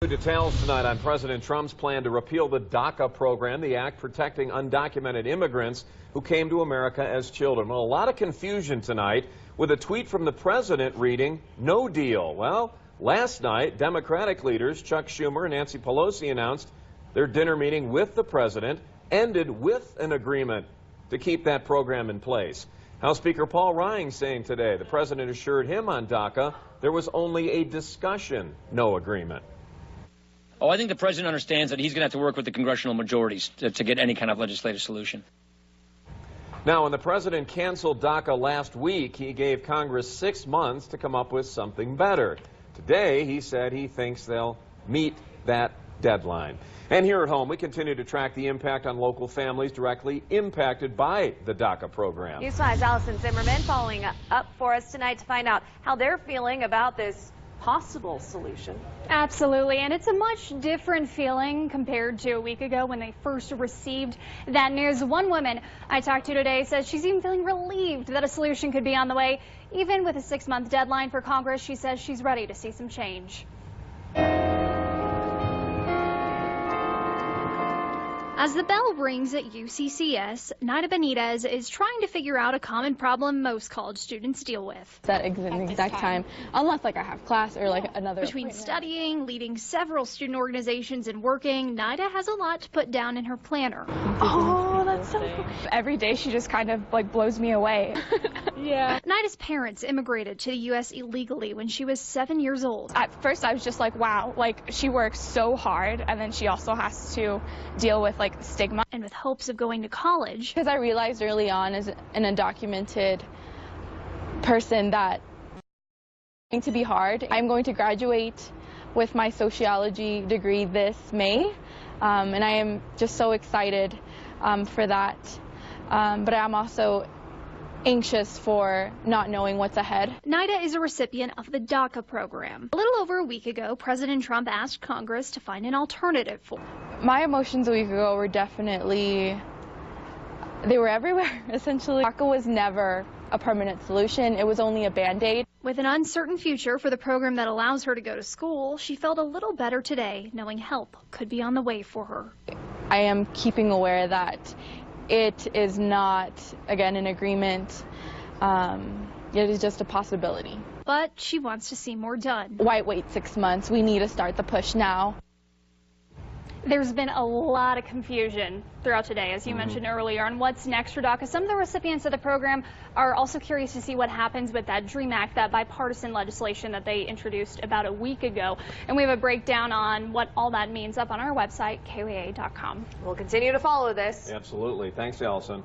The details tonight on President Trump's plan to repeal the DACA program, the act protecting undocumented immigrants who came to America as children. Well, a lot of confusion tonight with a tweet from the president reading, "No deal." Well, last night, Democratic leaders Chuck Schumer and Nancy Pelosi announced their dinner meeting with the president ended with an agreement to keep that program in place. House Speaker Paul Ryan saying today the president assured him on DACA there was only a discussion, no agreement. Oh, I think the president understands that he's going to have to work with the congressional majorities to get any kind of legislative solution. Now, when the president canceled DACA last week, he gave Congress 6 months to come up with something better. Today, he said he thinks they'll meet that deadline. And here at home, we continue to track the impact on local families directly impacted by the DACA program. News 5's Allison Zimmerman following up for us tonight to find out how they're feeling about this possible solution. Absolutely, and it's a much different feeling compared to a week ago when they first received that news. One woman I talked to today says she's even feeling relieved that a solution could be on the way. Even with a 6-month deadline for Congress, she says she's ready to see some change. As the bell rings at UCCS, Nida Benitez is trying to figure out a common problem most college students deal with. That exact time, unless I have class or another. Between studying, leading several student organizations, and working, Nida has a lot to put down in her planner. Oh, that's so cool. Every day she just kind of blows me away. Yeah. Nida's parents immigrated to the U.S. illegally when she was 7 years old. At first I was just wow, she works so hard, and then she also has to deal with stigma. And with hopes of going to college. Because I realized early on as an undocumented person that it's going to be hard. I'm going to graduate with my sociology degree this May, and I am just so excited for that. But I'm also anxious for not knowing what's ahead. Nida is a recipient of the DACA program. A little over a week ago, President Trump asked Congress to find an alternative for. My emotions a week ago were definitely, they were everywhere, essentially. DACA was never a permanent solution. It was only a Band-Aid. With an uncertain future for the program that allows her to go to school, she felt a little better today, knowing help could be on the way for her. I am keeping aware that it is not, again, an agreement. It is just a possibility. But she wants to see more done. Why wait 6 months? We need to start the push now. There's been a lot of confusion throughout today, as you mentioned earlier, on what's next for DACA. Some of the recipients of the program are also curious to see what happens with that DREAM Act, that bipartisan legislation that they introduced about a week ago. And we have a breakdown on what all that means up on our website, KOAA.com. We'll continue to follow this. Absolutely. Thanks, Allison.